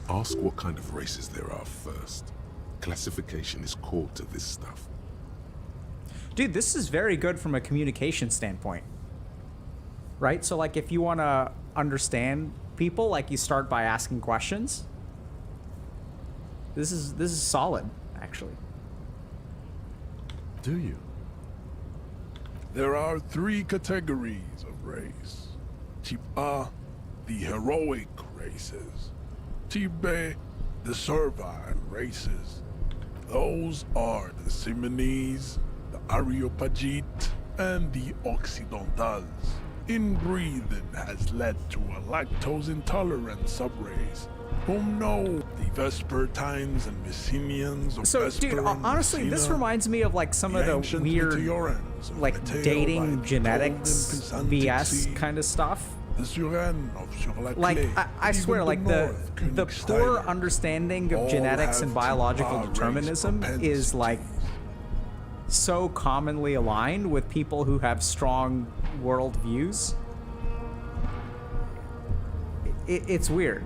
Ask what kind of races there are first. Classification is core to this stuff. Dude, this is very good from a communication standpoint. Right? So like if you want to understand people, like you start by asking questions. This is solid, actually. Do you? There are 3 categories of race. Type A, the heroic races. Type B, the servile races. Those are the Simonese, the Areopagite, and the Occidentals. Inbreeding has led to a lactose-intolerant subrace, whom know the Vespertines and Messenians of So, dude, honestly, this reminds me of like some of the weird, like dating genetics BS kind of stuff. Like, I swear, like the poor understanding of genetics and biological determinism is like so commonly aligned with people who have strong world views. It's weird.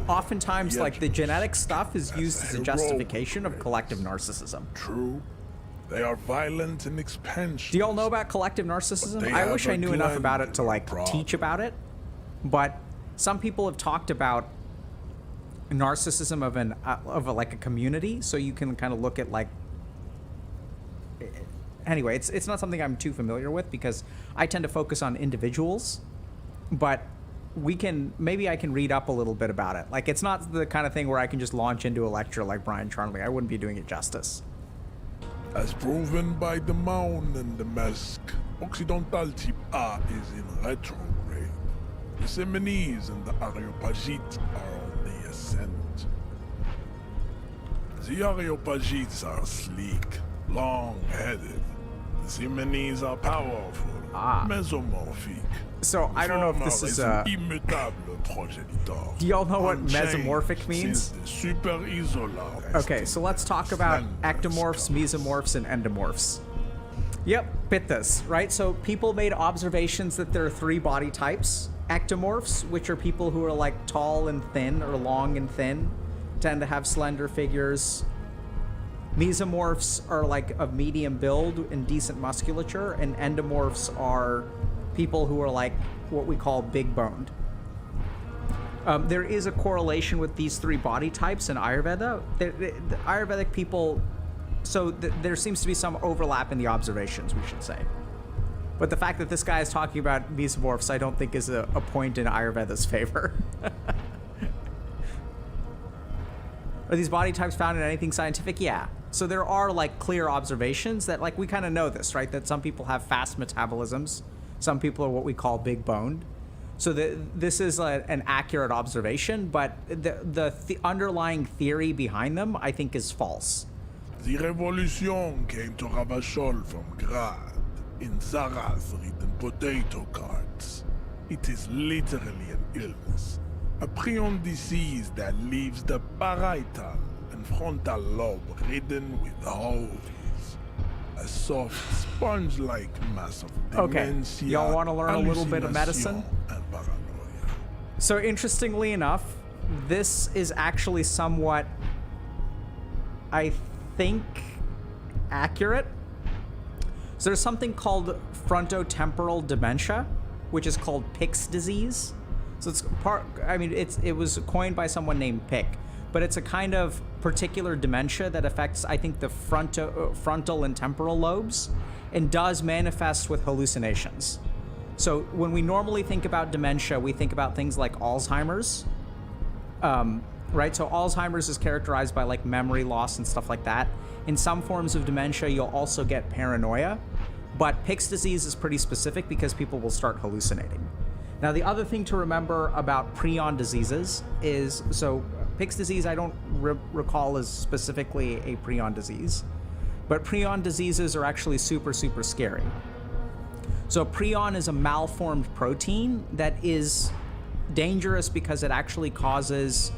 Oftentimes, like, the genetic stuff is used as a justification of collective narcissism. True. They are violent in expansion. Do y'all know about collective narcissism? I wish I knew enough about it to, like, teach about it. But some people have talked about narcissism of a community, so you can kind of look at, like... Anyway, it's not something I'm too familiar with because I tend to focus on individuals, but maybe I can read up a little bit about it. Like, it's not the kind of thing where I can just launch into a lecture like Bryan Charnley. I wouldn't be doing it justice. As proven by the Mound and the Mask, Occidental Type A is in retrograde. The Simonese and the Areopagite are on the ascent. The Areopagites are sleek, long-headed. The Simonese are powerful, mesomorphic. So, I don't know if this is a... Do y'all know what mesomorphic means? Okay, so let's talk about ectomorphs, mesomorphs, and endomorphs. Yep, bit this, right? So people made observations that there are 3 body types. Ectomorphs, which are people who are like tall and thin, or long and thin, tend to have slender figures. Mesomorphs are like of medium build and decent musculature, and endomorphs are people who are like what we call big boned. There is a correlation with these 3 body types in Ayurveda. The Ayurvedic people, so there seems to be some overlap in the observations, we should say. But the fact that this guy is talking about mesomorphs, I don't think is a point in Ayurveda's favor. Are these body types found in anything scientific? Yeah. So there are like clear observations that like we kind of know this, right? That some people have fast metabolisms. Some people are what we call big boned. So this is an accurate observation, but the underlying theory behind them, I think, is false. The revolution came to Ravachol from Garte in Saras ridden potato carts. It is literally an illness, a prion disease that leaves the parietal and frontal lobe ridden with holes. A soft sponge-like mass of dementia. Okay, y'all want to learn a little bit of medicine? And paranoia. So interestingly enough, this is actually somewhat, I think, accurate. So there's something called frontotemporal dementia, which is called Pick's disease. So it's it was coined by someone named Pick, but it's a kind of particular dementia that affects, I think, the frontal and temporal lobes and does manifest with hallucinations. So when we normally think about dementia, we think about things like Alzheimer's, right? So Alzheimer's is characterized by like memory loss and stuff like that. In some forms of dementia, you'll also get paranoia, but Pick's disease is pretty specific because people will start hallucinating. Now, the other thing to remember about prion diseases is, so Pick's disease I don't recall as specifically a prion disease, but prion diseases are actually super, super scary. So prion is a malformed protein that is dangerous because it actually causes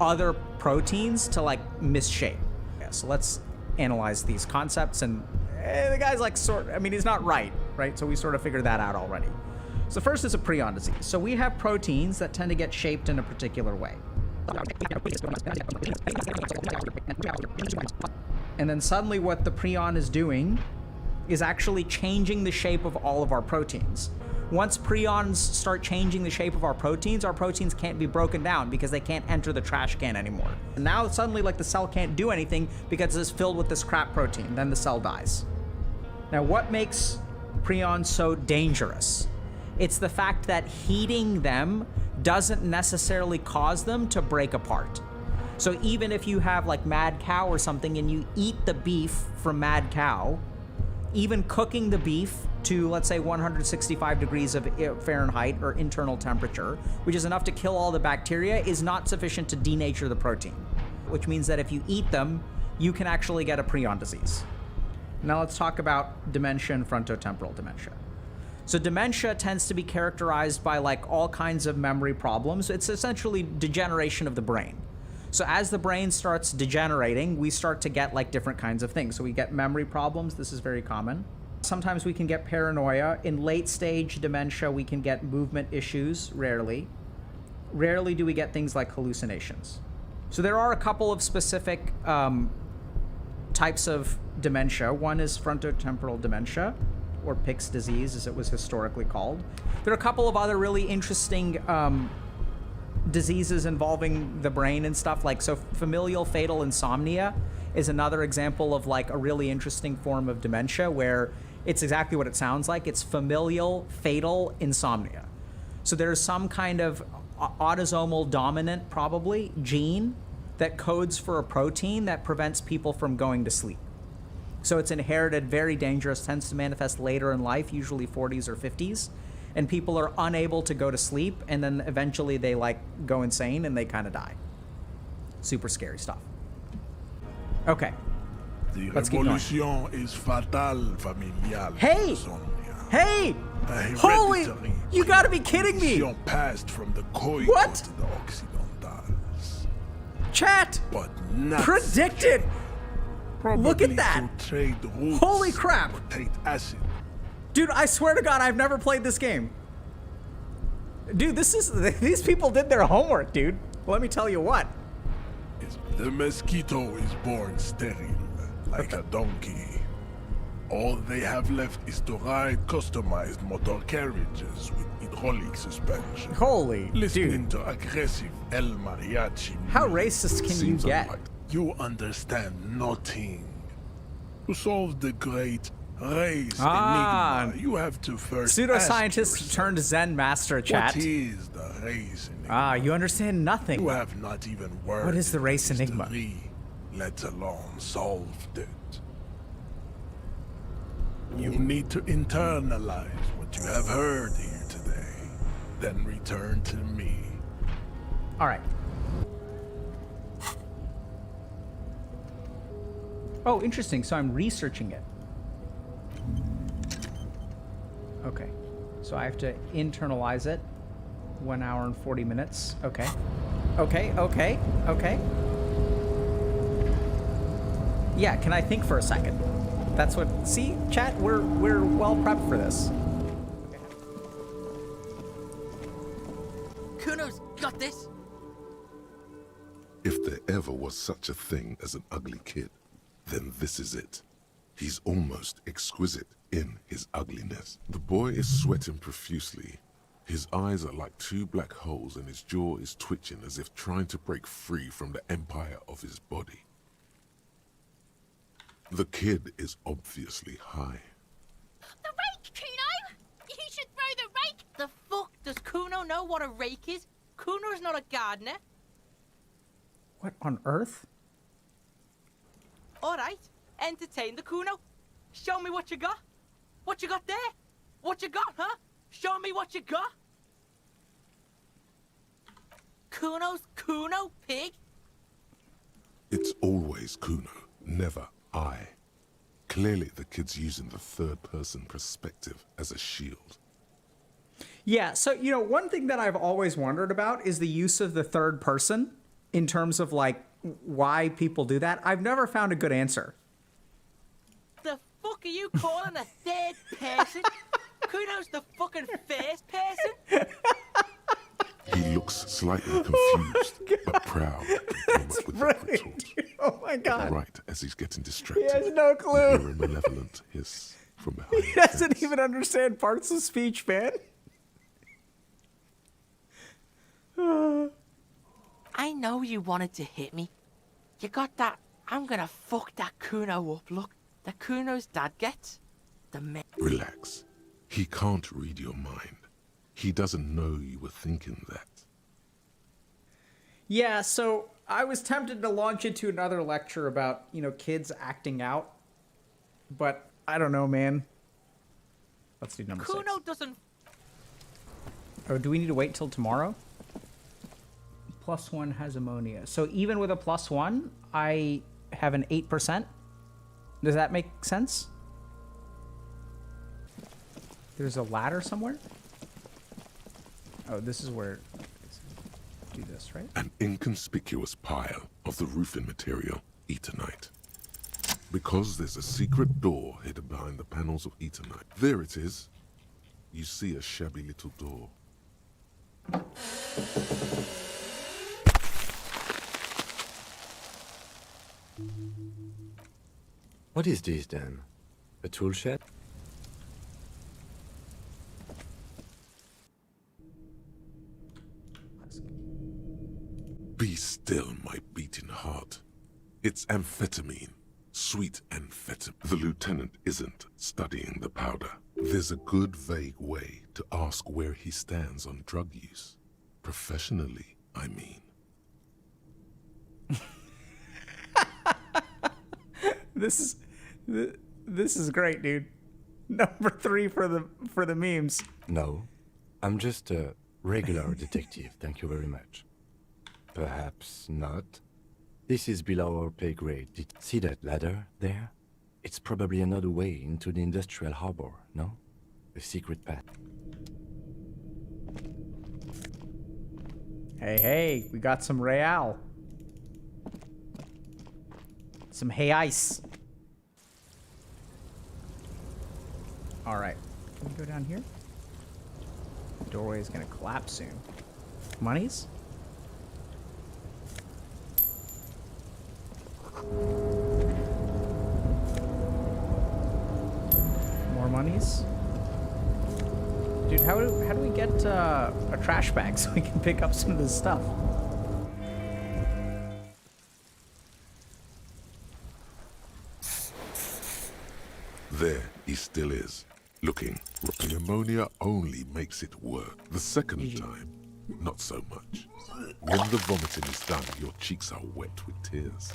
other proteins to like misshape. Yeah, so let's analyze these concepts, and the guy's like he's not right? So we sort of figured that out already. So first is a prion disease. So we have proteins that tend to get shaped in a particular way. And then suddenly what the prion is doing is actually changing the shape of all of our proteins. Once prions start changing the shape of our proteins can't be broken down because they can't enter the trash can anymore. And now suddenly like the cell can't do anything because it's filled with this crap protein. Then the cell dies. Now what makes prions so dangerous? It's the fact that heating them doesn't necessarily cause them to break apart. So even if you have like mad cow or something and you eat the beef from mad cow, even cooking the beef to, let's say, 165 degrees of Fahrenheit or internal temperature, which is enough to kill all the bacteria, is not sufficient to denature the protein, which means that if you eat them, you can actually get a prion disease. Now let's talk about dementia and frontotemporal dementia. So dementia tends to be characterized by like all kinds of memory problems. It's essentially degeneration of the brain. So as the brain starts degenerating, we start to get like different kinds of things. So we get memory problems. This is very common. Sometimes we can get paranoia. In late stage dementia, we can get movement issues, rarely. Rarely do we get things like hallucinations. So there are a couple of specific types of dementia. One is frontotemporal dementia, or Pick's disease, as it was historically called. There are a couple of other really interesting diseases involving the brain and stuff, like, so familial fatal insomnia is another example of like a really interesting form of dementia where it's exactly what it sounds like. It's familial fatal insomnia. So there's some kind of autosomal dominant, probably, gene that codes for a protein that prevents people from going to sleep. So it's inherited, very dangerous, tends to manifest later in life, usually 40s or 50s. And people are unable to go to sleep, and then eventually they like go insane and they kind of die. Super scary stuff. Okay. The let's keep going. revolution is fatal, familial. Hey! Hey! Holy! You gotta be kidding me! Passed from the what? To the occidentals. Chat! But not predicted! Look at that! Holy crap! Acid. Dude, I swear to God, I've never played this game. Dude, these people did their homework, dude. Let me tell you what. The mosquito is born sterile, like a donkey. All they have left is to ride customized motor carriages with hydraulic suspension. Holy Listening dude. to aggressive El Mariachi How music. racist can you get? You understand nothing. To solve the great race enigma, you have to first pseudoscientist turned Zen master, chat. What is the race enigma? Ah, you understand nothing. You have not even worded What is the race enigma? history, let alone solved it. You need to internalize what you have heard here today, then return to me. All right. Oh, interesting. So I'm researching it. Okay. So I have to internalize it. 1 hour and 40 minutes. Okay. Okay. Yeah, can I think for a second? That's what... See, chat, we're well prepped for this. Cuno's got this. If there ever was such a thing as an ugly kid, then this is it. He's almost exquisite in his ugliness. The boy is sweating profusely. His eyes are like two black holes and his jaw is twitching as if trying to break free from the empire of his body. The kid is obviously high. The rake, Cuno! You should throw the rake! The fuck? Does Cuno know what a rake is? Cuno's not a gardener. What on earth? Alright, entertain the Cuno. Show me what you got. What you got there? What you got, huh? Show me what you got. Cuno's Cuno, pig? It's always Cuno, never I. Clearly the kid's using the third-person perspective as a shield. Yeah, so, you know, one thing that I've always wondered about is the use of the third person in terms of, like, why people do that. I've never found a good answer. The fuck are you calling a third person? Cuno's the fucking first person? He looks slightly confused, but proud and almost with a retort. Oh my god. Right as he's getting distracted, He has no clue. you hear a malevolent hiss from behind He the doesn't fence. even understand parts of speech, man. I know you wanted to hit me. You got that, I'm gonna fuck that Cuno up look that Cuno's dad gets. Relax. He can't read your mind. He doesn't know you were thinking that. Yeah, so I was tempted to launch into another lecture about, you know, kids acting out. But I don't know, man. Let's do number 6. Cuno doesn't... Oh, do we need to wait till tomorrow? +1 has ammonia. So even with a +1, I have an 8%? Does that make sense? There's a ladder somewhere? Oh, this is where... Do this, right? An inconspicuous pile of the roofing material, Eternite. Because there's a secret door hidden behind the panels of Eternite. There it is. You see a shabby little door. What is this then? A tool shed? Be still, my beating heart. It's amphetamine. Sweet amphetamine. The lieutenant isn't studying the powder. There's a good vague way to ask where he stands on drug use. Professionally, I mean. This is great, dude. Number 3 for the memes. No, I'm just a regular detective, thank you very much. Perhaps not. This is below our pay grade. Did you see that ladder there? It's probably another way into the industrial harbor, no? A secret path. Hey, we got some real. Some hay ice. Alright. Can we go down here? The doorway is gonna collapse soon. Monies? brownies. Dude, how do we get a trash bag so we can pick up some of this stuff? There he still is, looking. The ammonia only makes it work. The second time, not so much. When the vomiting is done, your cheeks are wet with tears.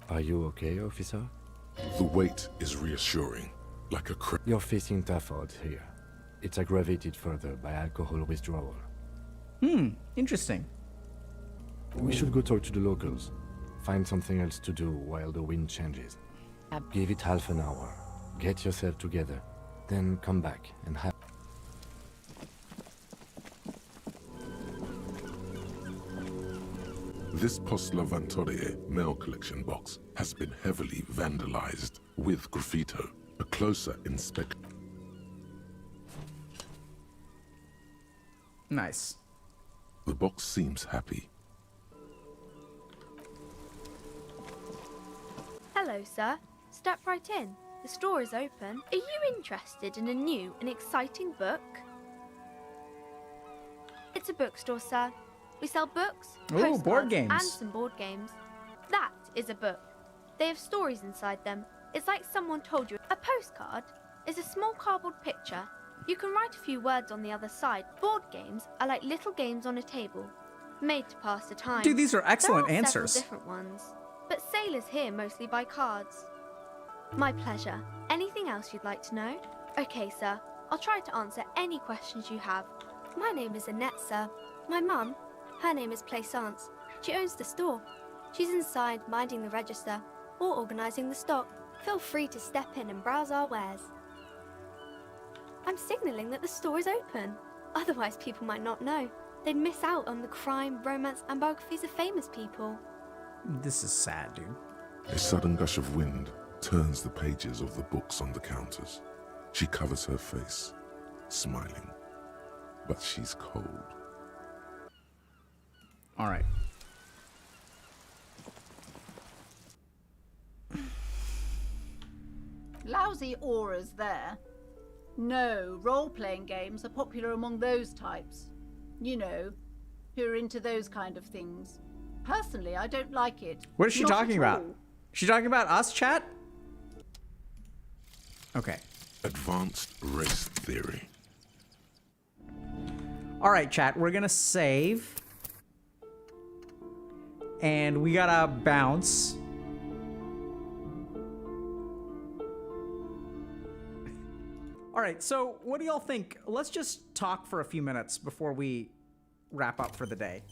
Are you okay, officer? The weight is reassuring, like a You're facing tough odds here. It's aggravated further by alcohol withdrawal. Interesting. We should go talk to the locals. Find something else to do while the wind changes. Give it half an hour. Get yourself together. Then come back and have... This Post Lavantorie mail collection box has been heavily vandalized with graffito. A closer inspection. Nice. The box seems happy. Hello, sir. Step right in. The store is open. Are you interested in a new and exciting book? It's a bookstore, sir. We sell books, Ooh, board postcards, games. and some board games. That is a book. They have stories inside them. It's like someone told you. A postcard is a small cardboard picture. You can write a few words on the other side. Board games are like little games on a table, made to pass the time. Dude, these are excellent there are answers. Several different ones, but sailors here mostly buy cards. My pleasure. Anything else you'd like to know? Okay, sir. I'll try to answer any questions you have. My name is Annette, sir. My mum, her name is Plaisance. She owns the store. She's inside minding the register or organising the stock. Feel free to step in and browse our wares. I'm signalling that the store is open. Otherwise, people might not know. They'd miss out on the crime, romance, and biographies of famous people. This is sad, dude. A sudden gush of wind turns the pages of the books on the counters. She covers her face, smiling. But she's cold. All right. Lousy auras there. No, role-playing games are popular among those types. You know, who are into those kind of things. Personally, I don't like it. What is she Not talking at about? all. She talking about us, chat? Okay. Advanced race theory. All right, chat. We're gonna save. And we gotta bounce. All right, so what do y'all think? Let's just talk for a few minutes before we wrap up for the day.